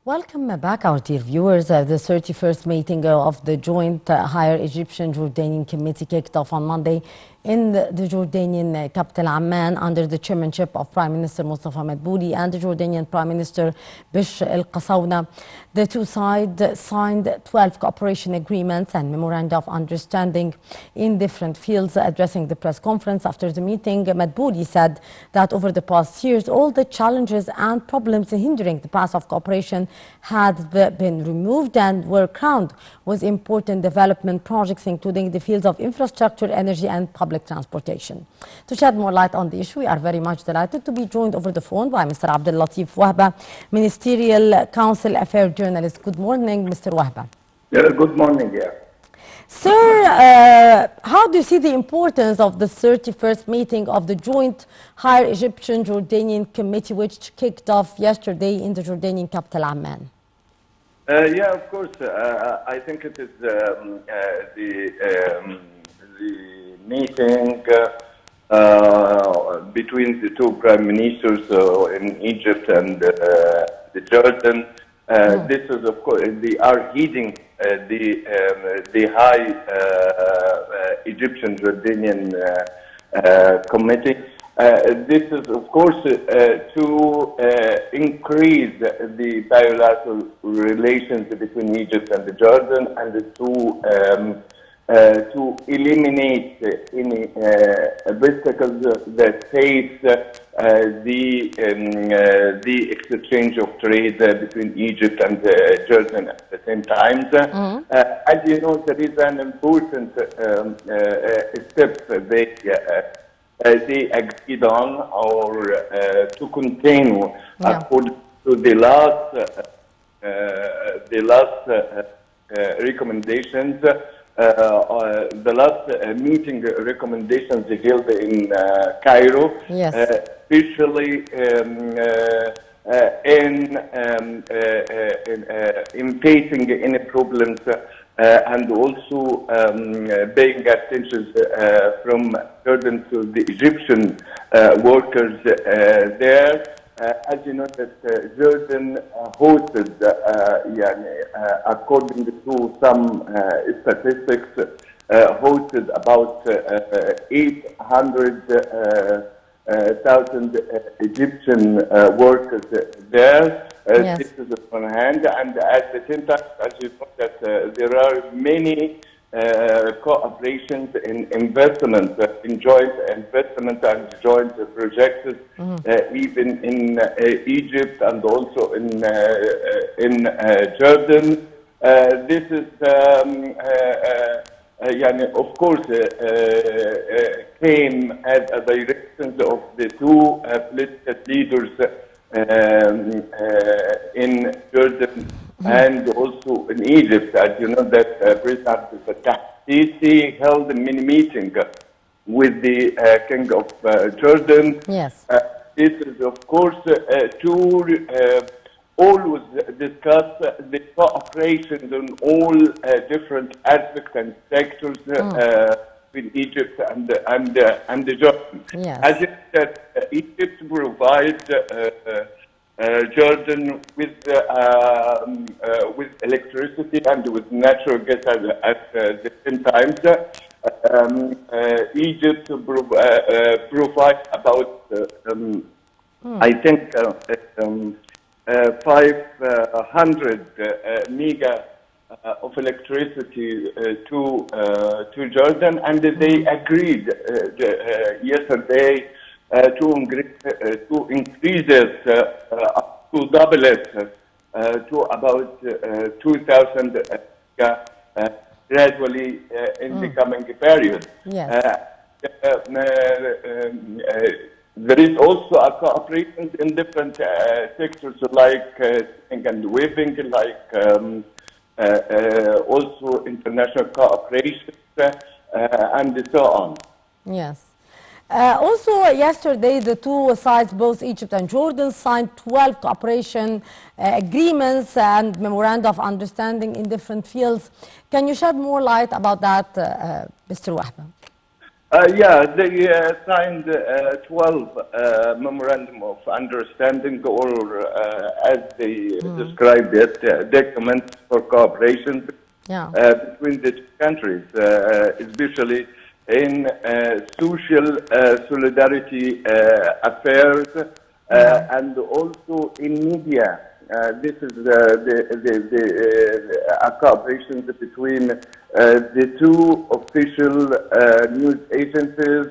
Welcome back, our dear viewers. The 31st meeting of the Joint Higher Egyptian-Jordanian Committee kicked off on Monday in the Jordanian capital Amman under the chairmanship of Prime Minister Mustafa Madbouli and the Jordanian Prime Minister Bishr al-Qasawna. The two sides signed 12 cooperation agreements and memoranda of understanding in different fields. Addressing the press conference after the meeting, Madbouli said that over the past years, all the challenges and problems hindering the path of cooperation had been removed and were crowned with important development projects, including the fields of infrastructure, energy and public transportation. To shed more light on the issue, we are very much delighted to be joined over the phone by Mr. Latif Wahba, Ministerial Council Affairs journalist. Good morning, Mr. Wahba. Yeah, good morning, yeah. Sir, how do you see the importance of the 31st meeting of the Joint Higher Egyptian-Jordanian Committee, which kicked off yesterday in the Jordanian capital, Amman? Yeah, of course. I think it is the meeting between the two prime ministers in Egypt and the Jordan. This is, of course, they are heeding the high Egyptian-Jordanian committee. This is, of course, to increase the bilateral relations between Egypt and the Jordan, and to eliminate any obstacles that face the exchange of trade between Egypt and Jordan at the same time. As you know, there is an important step they agreed on, or to continue according to the last recommendations. The last meeting recommendations held in Cairo, especially in facing any problems and also paying attention from Jordan to the Egyptian workers there. As you know, that Jordan hosted, according to some statistics, hosted about 800,000 Egyptian workers there. This is on one hand, and at the same time, as you know, that there are many cooperations in investment, in joint investment and joint projects, even in Egypt and also in Jordan. This is, of course, came at a direction of the two political leaders in Jordan and also in Egypt. As you know, that President Fattah Sisi held a mini meeting with the King of Jordan. Yes. This is, of course, to always discuss the cooperation on all different aspects and sectors with Egypt and Jordan. Yes. As you said, Egypt provides Jordan with electricity and with natural gas at the same time. Egypt provides about, I think, 500 mega of electricity to Jordan, and they agreed yesterday to increase it, to double it to about 2,000 gradually in the coming period. Yes. There is also a cooperation in different sectors like sewing and weaving, like also international cooperation and so on. Yes. Also, yesterday, the two sides, both Egypt and Jordan, signed 12 cooperation agreements and memoranda of understanding in different fields. Can you shed more light about that, Mr. Wahba? Yeah, they signed 12 memorandum of understanding, or as they described it, documents for cooperation between the two countries, especially in social solidarity affairs and also in media. This is a cooperation between the two official news agencies,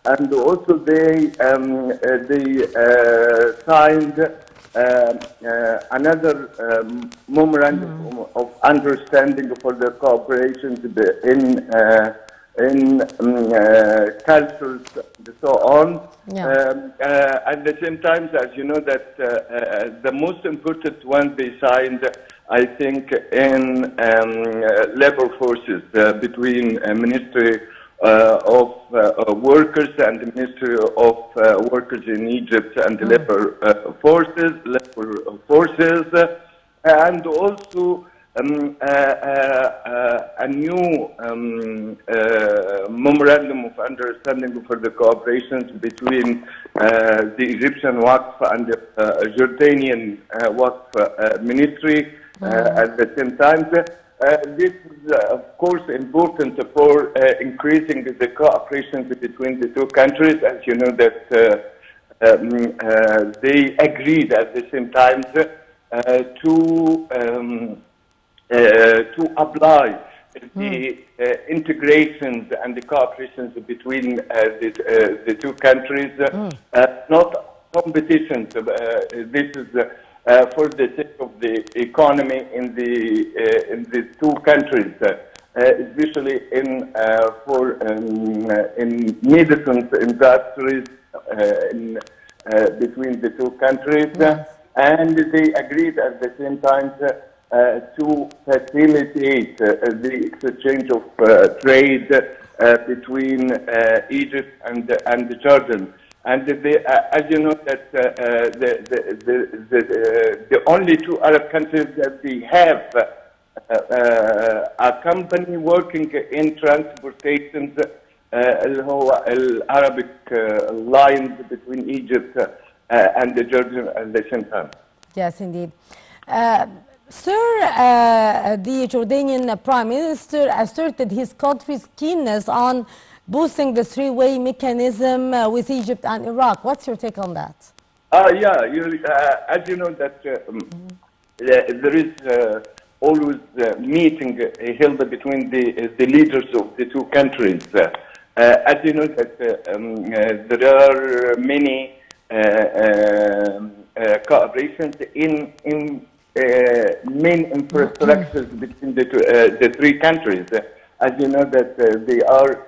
and also they signed another memorandum of understanding for the cooperation in cultures and so on. At the same time, as you know, that the most important one they signed, I think, in labor forces between Ministry of Workers and the Ministry of Workers in Egypt and the labor forces, and also a new memorandum of understanding for the cooperation between the Egyptian Waqf and the Jordanian Waqf Ministry at the same time. This is, of course, important for increasing the cooperation between the two countries. As you know, that they agreed at the same time to apply the integrations and the cooperations between the two countries, not competitions. This is for the sake of the economy in the two countries, especially in medicines industries between the two countries, and they agreed at the same time to facilitate the exchange of trade between Egypt and Jordan. And as you know, that the only two Arab countries that they have a company working in transportation, Arabic lines between Egypt and Jordan at the same time. Yes, indeed. Sir, the Jordanian Prime Minister asserted his country's keenness on boosting the three-way mechanism with Egypt and Iraq. What's your take on that? Yeah, as you know that there is always a meeting held between the leaders of the two countries. As you know that there are many cooperations in main infrastructures between the three countries. As you know that they are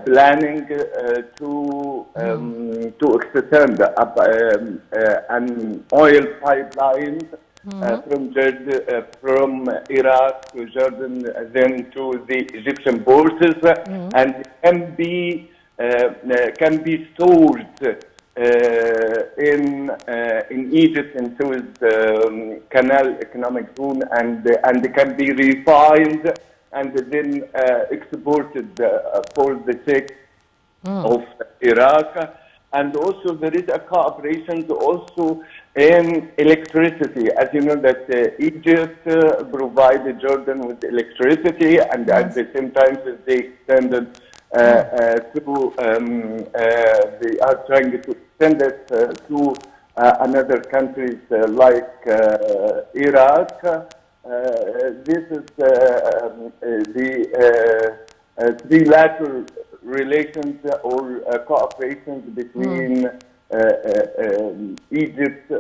planning to extend an oil pipeline from Iraq to Jordan, then to the Egyptian borders, and can be stored in Egypt in Suez Canal economic zone, and can be refined and then exported for the sake of Iraq. And also there is a cooperation also in electricity. As you know that Egypt provided Jordan with electricity, and at the same time they extended they are trying to extend it to another countries like Iraq. This is the trilateral relations or cooperation between Egypt,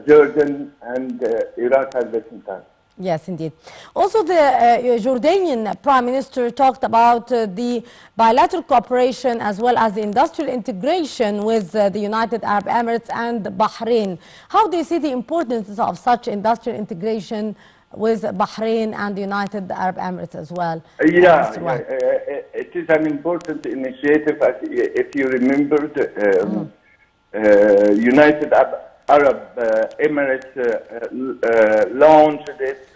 Jordan, and Iraq at the same time. Yes, indeed. Also, the Jordanian Prime Minister talked about the bilateral cooperation as well as the industrial integration with the United Arab Emirates and Bahrain. How do you see the importance of such industrial integration with Bahrain and the United Arab Emirates as well? Yeah, it is an important initiative. If you remember, United Arab Emirates launched it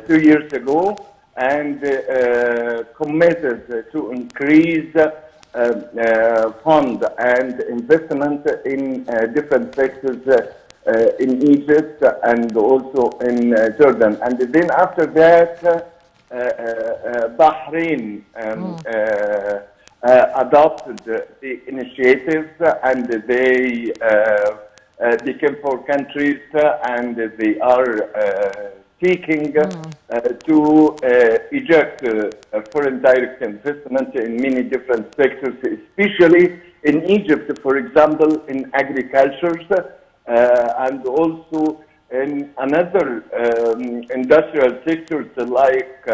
2 years ago, and committed to increase fund and investment in different sectors in Egypt and also in Jordan. And then after that, Bahrain adopted the initiative, and they became 4 countries, and they are seeking to eject foreign direct investment in many different sectors, especially in Egypt, for example, in agriculture, and also in another industrial sectors like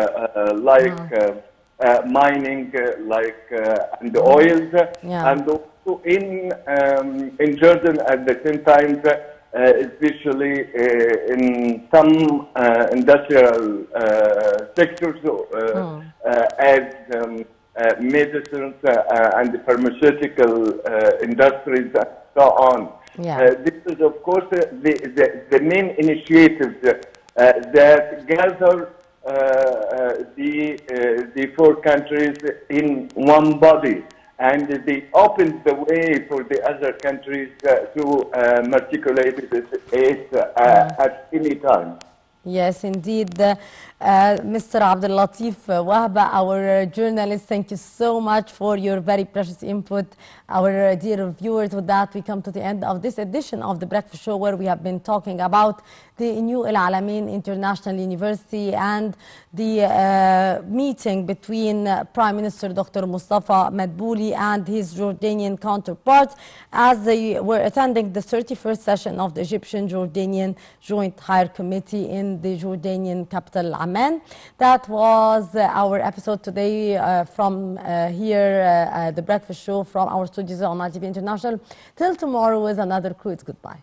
mining, and oils, and also in Jordan at the same time, especially in some industrial sectors as medicines and pharmaceutical industries, and so on. This is, of course, the main initiatives that gather the 4 countries in one body, and they open the way for the other countries to matriculate it at any time. Yes, indeed. Mr. Abdel Latif Wahba, our journalist, thank you so much for your very precious input. Our dear viewers, with that, we come to the end of this edition of The Breakfast Show, where we have been talking about the New El Alamein International University and the meeting between Prime Minister Dr. Mustafa Madbouli and his Jordanian counterparts as they were attending the 31st session of the Egyptian-Jordanian Joint Higher Committee in the Jordanian capital, Amman. That was our episode today from here, The Breakfast Show from our studios on ITV International. Till tomorrow with another crew, it's goodbye.